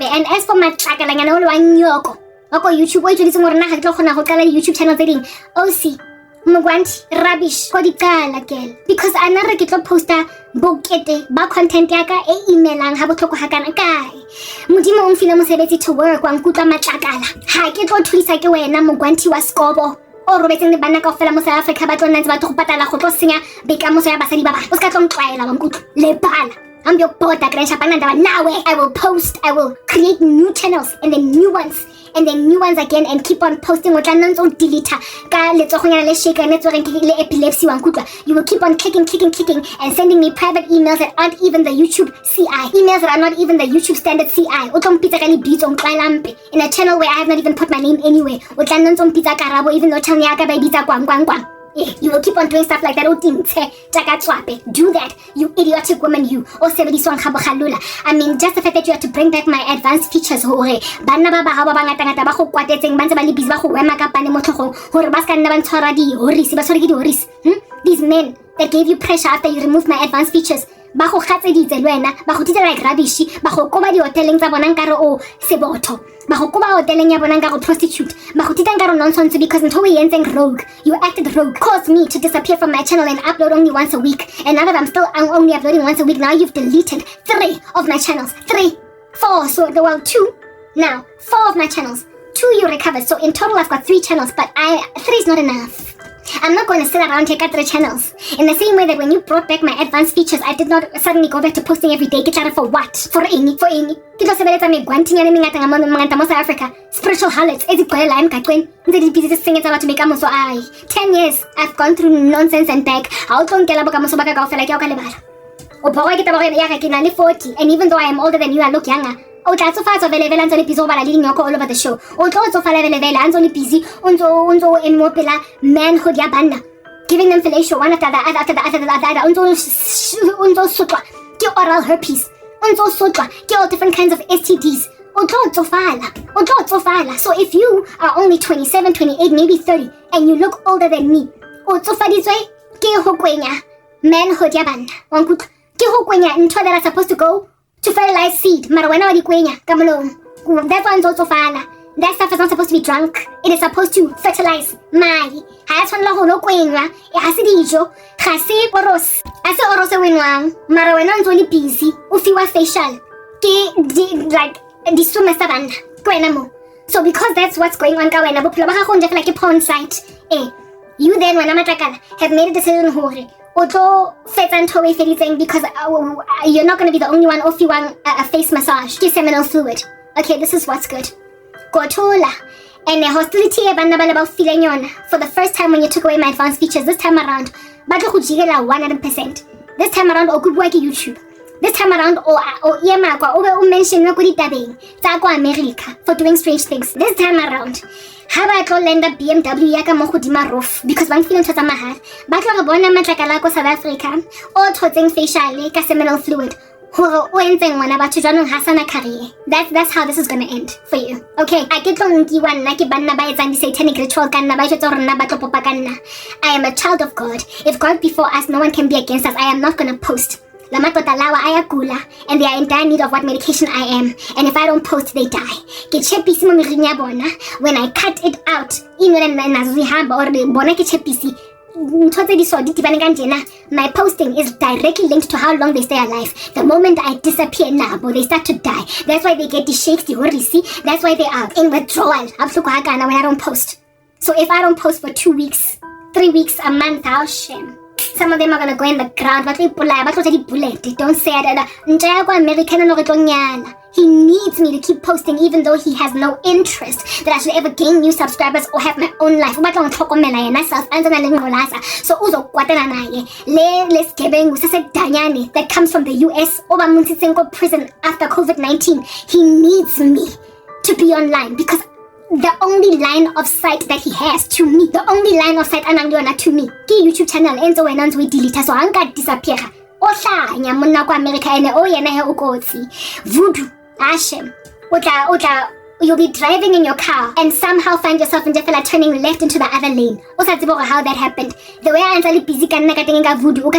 and as for my track, I know one yoko. Oko YouTube, wait to listen more na YouTube channel thing. OC Mugwanti rubbish kodikala girl. Because another get poster bokete ba content yaka emailang ha botlhoko hakana kae. Modimo o mfile mosebetsi to work wa nkutla matlakala. Ha ke tlo thuisa ke wena Mugwanti wa skobo. O robetseng le bana kaofela mo South Africa ba tlo nna ntse ba tlo patala go tlo senya bekamoso ya basadi ba bana. O ska tlo ntwaela ba nkutlo le bala. I'm your boda grandpa pananda now. I will post, I will create new channels and then new ones again and keep on posting what I don't delete ka letsogonya le shake and le epilepsy wa nkutla. You will keep on clicking and sending me private emails that aren't even the YouTube CI. Emails that are not even the YouTube standard CI. O tlo mpitsa ka le bitso nkwalampe in a channel where I have not even put my name anywhere. O tla nna mpitsa karabo even though channel ya ka ba bitsa kwang. You will keep on doing stuff like that. Do that, you idiotic woman, you. I mean, just the fact that you have to bring back my advanced features. These men that gave you pressure after you removed my advanced features. Ba go gatseditse le wena ba go dira like rubbish ba go koba di hoteleng tsa bona nkare o sebotho ba go koba hoteleng ya bona nkare prostitute ba go tita nkare nonsense because ntho we yentseng rogue. You acted rogue, caused me to disappear from my channel and upload only once a week, and now that I'm still only uploading once a week, now you've deleted 3 of my channels. 4, so the well 2 now 4 of my channels, 2 you recovered, so in total I've got 3 channels, but 3 is not enough. I'm not going to sit around and take out 3 channels. In the same way that when you brought back my advanced features, I did not suddenly go back to posting every day. Get out for what? For any. Kito sebeletsa me gwantinya le mengata ngata mo South Africa. Spiritual harlots. Ezigcwelela emgaqweni. Nze busy singing about make amoso ai. 10 years I've gone through nonsense and back. How don't tell about amoso baka kaofela ke o ka lebala. O bogwa ke taba ya ka ke na le 40, and even though I am older than you, I look younger. O tla tsofatsa velevele antse le busy o bala le nyoko all over the show. O tlo tsofala velevele antse le busy unzo emopela manhood ya banna, giving them fellatio one after the other unzo sutwa ke oral herpes, unzo sutwa ke all different kinds of STDs. O tlo tsofala. So if you are only 27, 28, maybe 30 and you look older than me, o tsofaditswe ke ho kwenya manhood ya banna wa nkutla ke ho kwenya ntho that are supposed to go to fertilize seed. Mara wena wa di kwenya ka molong. That one's also fala. That stuff is not supposed to be drunk. It is supposed to fertilize mali. Ha tshwanela go lo kwenywa. E ha se dijo, ga se oros. A se oros e wenwang. Mara wena ntse le busy. O fiwa facial. Ke like di swimmer sa bana. Kwena mo. So because that's what's going on ka wena bophelo ba gago nje like a porn site. You then wena matlakala have made a decision hore Oto fetan towe feditseng because you're not going to be the only one offering a face massage. Ke seminal fluid. Okay, this is what's good. Gotola. And the hostility for the first time when you took away my advanced features this time around. ba tlo go jigela 100%. This time around o go bua ke YouTube. This time around o ema kwa o be o mention go ditabeng tsa kwa America for doing strange things. This time around ha ba tlo lenda BMW ya ka mo godima roof because bang feeling tsa mahal ba tlo re bona matlakala ko South Africa o thotseng facial ka seminal fluid hore o entseng ngwana batho jwanong ha sana career. That's how this is going to end for you. Okay, I get long nkiwa nna ke banna ba etsang di satanic ritual ka nna ba itse gore nna ba tlo popa ka nna. I am a child of God. If God be for us, no one can be against us. I am not going to post. La matota lawa ayagula and they are in dire need of what medication I am, and if I don't post they die. Ke chepisi mo miring ya bona when I cut it out na zihamba or bona ke chepisi. My posting is directly linked to how long they stay alive. The moment I disappear now, they start to die. That's why they get the shakes, the worries. That's why they are in withdrawal when I don't post. So if I don't post for 2 weeks, 3 weeks, a month, I'll shame. Some of them are gonna go in the ground, but they don't say it. He needs me to keep posting even though he has no interest that I should ever gain new subscribers or have my own life. So that comes from the US prison after COVID-19. He needs me to be online because the only line of sight that he has to me, the only line of sight to me, YouTube channel enzo wena nzo delete so anga disappear. Ohlanya monna kwa America ene o yena he ukotsi. Voodoo, Hashem. You'll be driving in your car and somehow find yourself in Jeffela turning left into the other lane. Usatsiboga how that happened. The way I am busy kanna ka tenga voodoo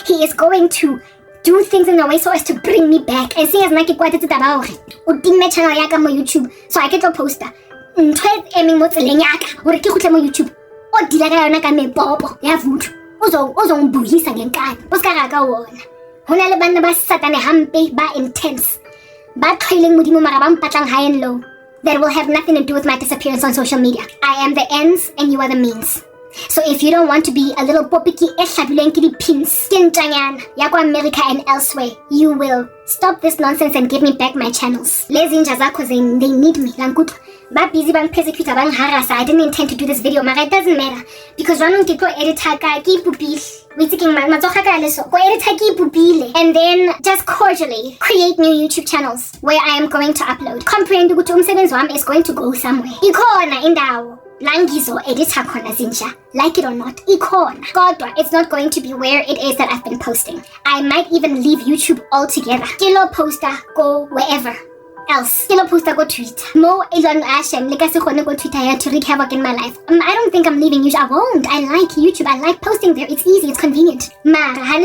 he is going to do things in a way so as to bring me back. And seeing as naki kwate taba hore o timme channel ya ka mo YouTube so I get to poster. Ntwe emeng mo tseleng ya ka hore ke khutle mo YouTube. O dila ka yona ka mepopo ya voodoo. Ozo mbuyisa ngenkani. Uska ka wona. Hona le banna ba satane hampe ba intense. Ba trailing modimo mara ba mpatlang high and low. That will have nothing to do with my disappearance on social media. I am the ends and you are the means. So if you don't want to be a little popiki pins Yako America and elsewhere, you will stop this nonsense and give me back my channels. Lezi inja zako they need me. Ba busy bang persecute bang harasa. I didn't intend to do this video, but it doesn't matter because ranong ke go editor ka ke pupile. We taking matsoga ka leso. Go editor ke pupile and then just cordially create new YouTube channels where I am going to upload. Comprehend ukuthi umsebenzi wami is going to go somewhere. Ikhona indawo. Langizo editor khona zinja, like it or not, ikhona. Kodwa, it's not going to be where it is that I've been posting. I might even leave YouTube altogether. Kilo poster, go wherever else. Kilo poster, go Twitter. Mo Elon Ashem, lekasi khone go Twitter here to wreak havoc in my life. I don't think I'm leaving YouTube. I won't. I like YouTube. I like posting there. It's easy. It's convenient. Mara, I'm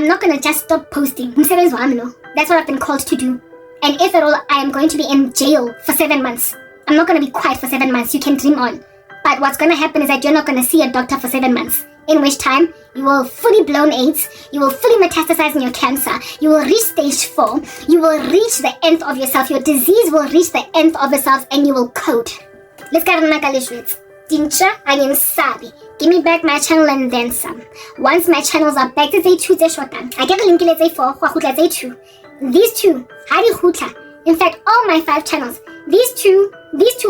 not gonna just stop posting. That's what I've been called to do. And if at all, I am going to be in jail for 7 months. I'm not going to be quiet for 7 months. You can dream on. But what's going to happen is that you're not going to see a doctor for 7 months. In which time, you will fully blown AIDS. You will fully metastasize in your cancer. You will reach stage 4. You will reach the end of yourself. Your disease will reach the end of yourself and you will code. Let's get on Tincha, I am Sabi. Give me back my channel and then some. Once my channels are back to say 2 I get a link to say 4. These two, Hari Hutla. In fact, all my 5 channels. These two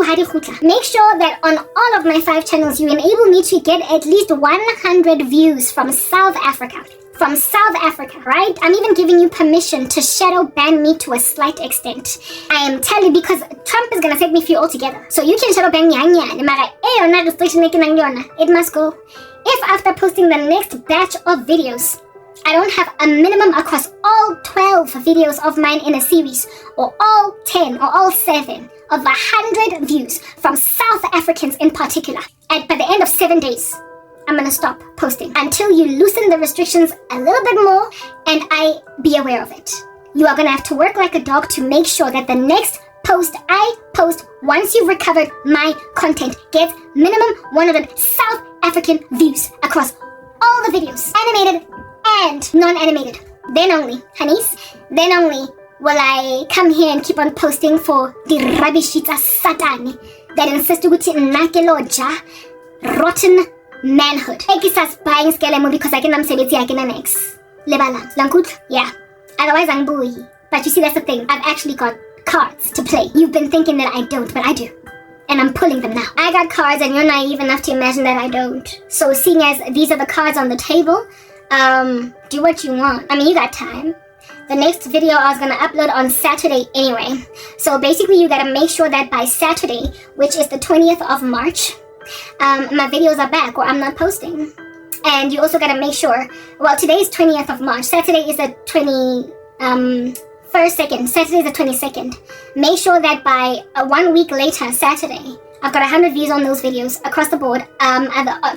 Hari Hutla. Make sure that on all of my 5 channels, you enable me to get at least 100 views from South Africa. From South Africa, right? I'm even giving you permission to shadow ban me to a slight extent. I am telling you because Trump is gonna set me free altogether. So you can shadow ban me, it must go. If after posting the next batch of videos, I don't have a minimum across all 12 videos of mine in a series, or all 10 or all 7 of 100 views from South Africans in particular, and by the end of 7 days, I'm gonna stop posting until you loosen the restrictions a little bit more and I be aware of it. You are gonna have to work like a dog to make sure that the next post I post once you've recovered my content gets minimum 100 South African views across all the videos, animated and non-animated. Then only, honeys, then only will I come here and keep on posting for the rabishita satani that insist ukuthi nakeloja rotten manhood. Ekisas buying skelemo because I can namsebeti I can next. Lebala, lankut, yeah. Otherwise I'm booey. But you see, that's the thing. I've actually got cards to play. You've been thinking that I don't, but I do. and I'm pulling them now. I got cards and you're naive enough to imagine that I don't. So seeing as these are the cards on the table, do what you want. I mean, you got time. The next video I was going to upload on Saturday anyway. So basically you got to make sure that by Saturday, which is the 20th of March, my videos are back or I'm not posting. And you also got to make sure, well, today is 20th of March. Saturday is the 2nd. Saturday is the 22nd. Make sure that by 1 week later, Saturday, I've got 100 views on those videos across the board,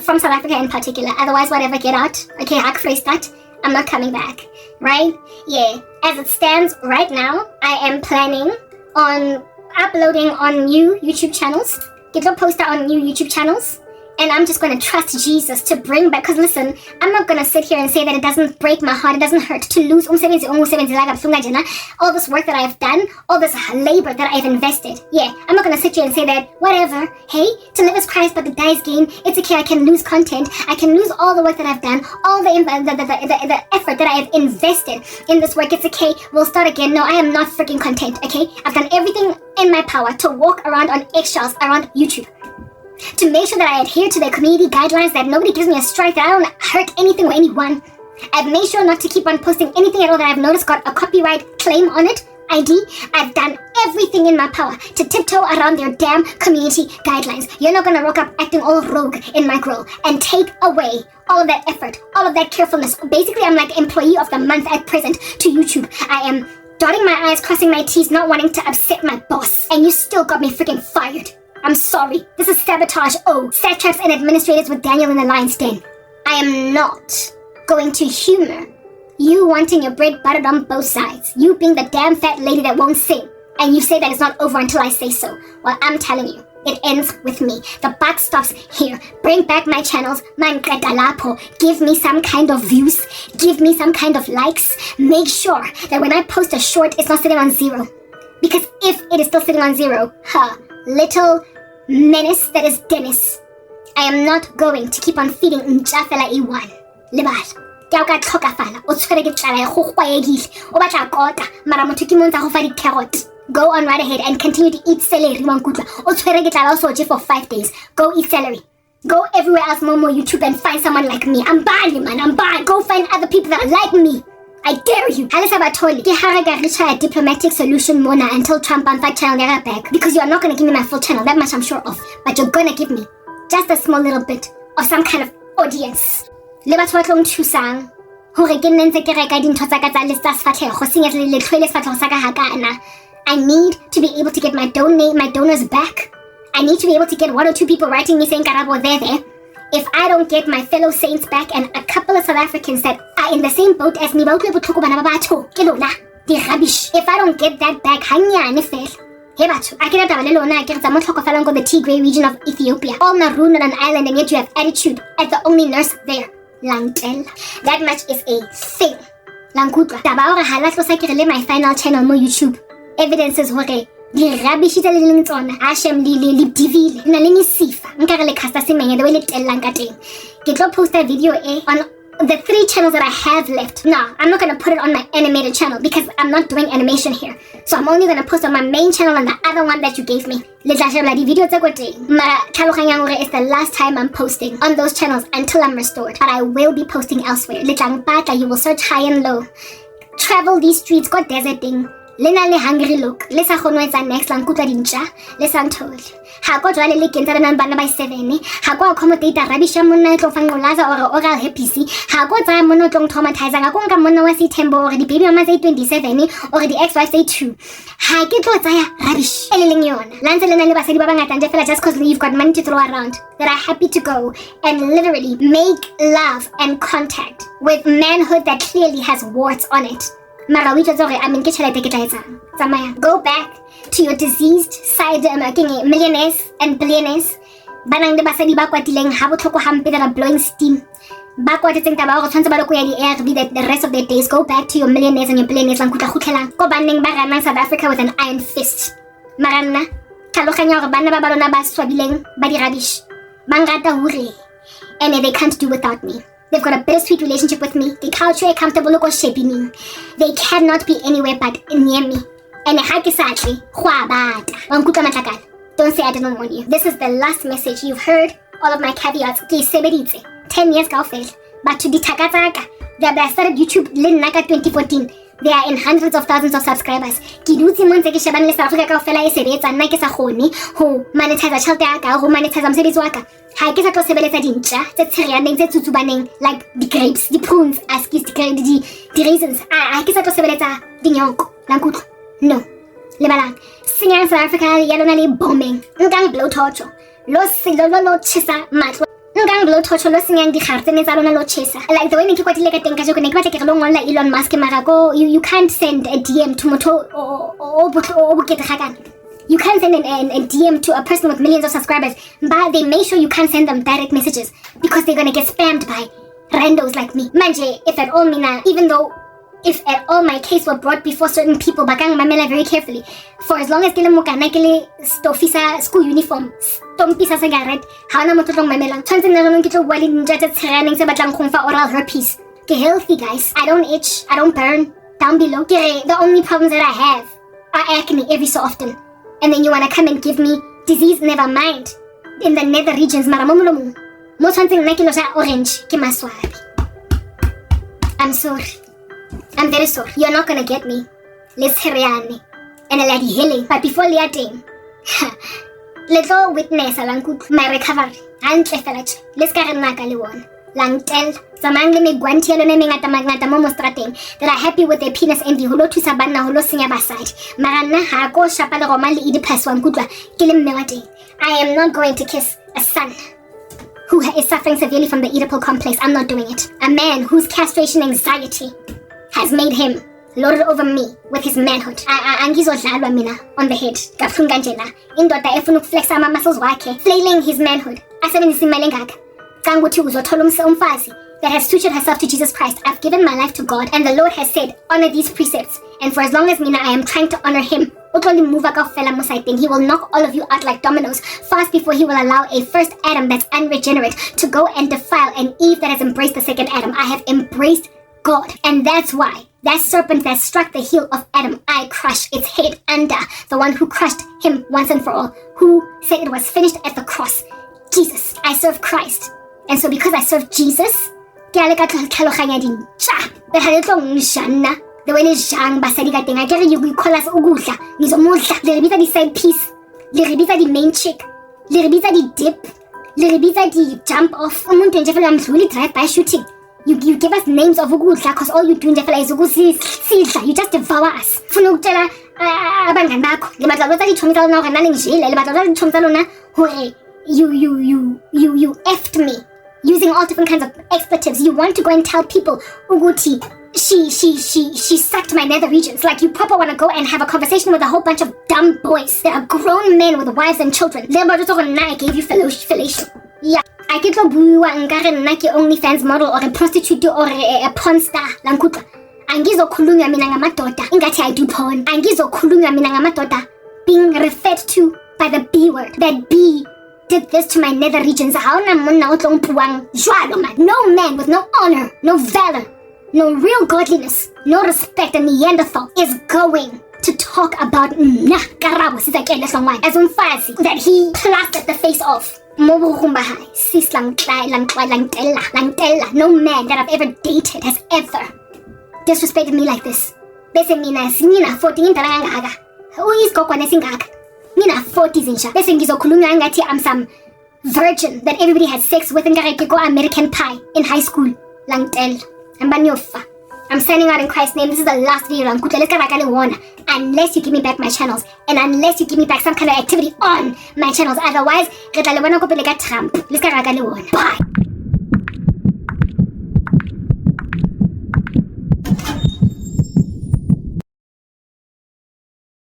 from South Africa in particular. Otherwise, whatever, get out. Okay, Haak Vrystad, I'm not coming back, right? Yeah, as it stands right now, I am planning on uploading on new YouTube channels. Get your poster on new YouTube channels. And I'm just going to trust Jesus to bring back, because listen, I'm not going to sit here and say that it doesn't break my heart, it doesn't hurt to lose all this work that I've done, all this labor that I've invested. Yeah, I'm not going to sit here and say that, whatever, hey, to live is Christ but to die is gain. It's okay, I can lose content, I can lose all the work that I've done, all the effort that I have invested in this work. It's okay, we'll start again. No, I am not freaking content, okay? I've done everything in my power to walk around on eggshells around YouTube, to make sure that I adhere to the community guidelines, that nobody gives me a strike, that I don't hurt anything or anyone. I've made sure not to keep on posting anything at all that I've noticed got a copyright claim on it, ID. I've done everything in my power to tiptoe around their damn community guidelines. You're not gonna rock up acting all rogue in my grill and take away all of that effort, all of that carefulness. Basically, I'm like employee of the month at present to YouTube. I am dotting my I's, crossing my T's, not wanting to upset my boss. And you still got me freaking fired. I'm sorry. This is sabotage. Oh, satraps and administrators with Daniel in the lion's den. I am not going to humor you wanting your bread buttered on both sides. You being the damn fat lady that won't sing. And you say that it's not over until I say so. Well, I'm telling you, it ends with me. The buck stops here. Bring back my channels. Give me some kind of views. Give me some kind of likes. Make sure that when I post a short, it's not sitting on 0. Because if it is still sitting on 0, little menace that is Dennis, I am not going to keep on feeding Njafela E1. Lebal. Ke a ka tlhokafala. O tshwere ke tsala ya go gwaegile. O batla kota, mara motho ke montsha go fa di-carrot. Go on right ahead and continue to eat celery, mankutla. O tshwere ke tsala o soje for 5 days. Go eat celery. Go everywhere else, more YouTube, and find someone like me. I'm buying, man. I'm buying. Go find other people that are like me. I dare you. Halisa batoli. Ke haraga recha a diplomatic solution mona until Trump on that channel never back. Because you are not going to give me my full channel. That much I'm sure of. But you're going to give me just a small little bit of some kind of audience. Le batho ba tlong thusang hore ke nne ntse ke reka dintho tsa ka tsa lista sefatlhego senyetse le tlhwele sefatlhego sa ka hakana. I need to be able to get my donors back. I need to be able to get 1 or 2 people writing me saying Karabo there. If I don't get my fellow saints back and a couple of South Africans that are in the same boat as me, if I don't get that back, I cannot have the Tigray region of Ethiopia, all marooned on an island, and yet you have attitude as the only nurse there. Lantel. That much is a thing. Lankutwa. My final channel on YouTube. Evidences hore di-rubbish tse le leng tsona Hashem le divile na le mesifa nkare le casta semenya the way le tellang ka teng. Ke tlo post a video on the 3 channels that I have left. No, I'm not going to put it on my animated channel because I'm not doing animation here. So I'm only going to post on my main channel and the other one that you gave me. Le tla shebella di-video tse ko teng. Mara tlhaloganya hore it's the last time I'm posting on those channels until I'm restored. But I will be posting elsewhere. Le tla mpatla, you will search high and low. Travel these streets, go deserting. Lena le hungry look. Le sa kgonwa etsa next lang kutwa dintsha. Le sa nthole. Ha go jwale le kentsa bana bana by 7. Ha go accommodate rubbish monna tlo fangolaza or oral happy. Ha go tsaya monna tlo traumatize ga go nka monna wa September or di baby mama say 27 or di ex-wife say 2. Ha ke tlo tsaya rubbish. Eleng yona. Lantse lena le basadi ba bangata nje fela just cause you've got money to throw around that are happy to go and literally make love and contact with manhood that clearly has warts on it. Go back to your diseased side, millionaires and billionaires. Banang de basadi ba kwatileng ha botlhoko hampe that are blowing steam. Ba kwatetseng taba go tshwantse ba lo ya di-ARV the rest of their days. Go back to your millionaires and your billionaires lang kutla khutlelang. Ko baneng ba ramang South Africa with an iron fist. Maranna, tlhaloganya hore bana ba balona ba swabileng ba di rubbish. Bangata hure. And they can't do without me. They've got a bittersweet relationship with me. They culture comfortable look shaping me. They cannot be anywhere but near me. And Don't say I didn't warn you. This is the last message. You've heard all of my caveats. 10 years kaofela. But to ditakataka, I started YouTube in 2014. They are in hundreds of thousands of subscribers. Ke dutse mo ntse ke shebane le South Africa kaofela e sebetsa nna ke sa khone ho monetize tšhelete ya ka ho monetize mosebetsi wa ka. Ha ke sa tlo sebeletsa dintja tse tshereaneng tse tsutsubaneng like the grapes, the prunes, the raisins. Ha ke sa tlo sebeletsa dinyoko. Lankutlo. No. Lebalang. Singer in South Africa ya lona le bombing. Nkang blow torture. Lo chisa matlo. Nkang blow torture lo sinyang di khartene tsa lona lo chesa. Like the way ne ke kwatile ka teng ka joko ne ke batla ke lo ngolla Elon Musk mara go you can't send a DM to motho o bukete gakana. You can't send a DM to a person with millions of subscribers, but they make sure you can't send them direct messages because they're gonna get spammed by randos like me. Manje, if at all my case were brought before certain people, bakang mamela very carefully. For as long as kile mukana kile stofisa school uniform, stompisa cigarette, haona motho tlong mamela. Tshwantse nna jwanong ke tlo bua le dinja tse tsheraneng tse batlang go mfa oral herpes. Ke healthy, guys. I don't itch, I don't burn. Down below, the only problems that I have are acne every so often. And then you wanna come and give me disease, never mind. In the nether regions, mara mo molomong. Mo tshwantse nna ke lo ja orange ke maswabi. I'm sorry. I'm very sorry. You're not gonna get me. Let's hurry and a lady healing. But before Liating, little witness along my recovery. And let's get a nakaliwon. Langtel, Samang me guantiel and mingata magnata momostrateng that are happy with their penis envy, hulo to sabana, hulo singer baside. Marana hako shapala romali idipaswan kudwa, kilim melody. I am not going to kiss a son who is suffering severely from the Oedipal complex. I'm not doing it. A man whose castration anxiety has made him lord over me with his manhood. Angizodlalwa mina on the head. Kafunga njena. Indoda efuna ukuflexa ama muscles wakhe, flailing his manhood. Asebenzisa imali engaka. Kanguthi uzothola umfazi that has suited herself to Jesus Christ. I've given my life to God, and the Lord has said, honor these precepts. And for as long as mina I am trying to honor him, he will knock all of you out like dominoes fast before he will allow a first Adam that's unregenerate to go and defile an Eve that has embraced the second Adam. I have embraced God, and that's why that serpent that struck the heel of Adam, I crushed its head under, the one who crushed him once and for all, who said it was finished at the cross. Jesus. I serve Christ, and so because I serve Jesus, the way is jang basadi ka teng, I get you call us ugudla, ngizomudla, le rebisa di side piece, le rebisa di main chick, le rebisa di dip, le rebisa di jump off. Umuntu nje fela mdluli drive by shooting. You give us names of ugudla because all you do nje fela is ukusidla. You just devour us. Funa ukutshela abangani bakho, le batla lotsa di chomi tsa lona hore nna le njele, le batla lotsa di chomi tsa lona hore you effed me using all different kinds of expletives. You want to go and tell people Uguti she sucked my nether regions. Like you proper want to go and have a conversation with a whole bunch of dumb boys that are grown men with wives and children. I gave you fellowship. Yeah, I get lo bua nkare nna ke OnlyFans model or a prostitute or a porn star. Lankutla angizokhulunywa mina ngamadoda ingathi I do porn. Angizokhulunywa mina ngamadoda being referred to by the B word. That B did this to my nether regions. No man with no honor, no valor, no real godliness, no respect, and Neanderthal is going to talk about as umfazi that he plastered the face off. No man that I've ever dated has ever disrespected me like this. Bese mina 14 talanga who is kokwane singaka. Mina 40s insha. Bese ngizokhulunywa ngathi I'm some virgin that everybody had sex with ngareke go American Pie in high school. Langtel. I'm signing out in Christ's name. This is the last video. Unless you give me back my channels, and unless you give me back some kind of activity on my channels. Otherwise, Bye.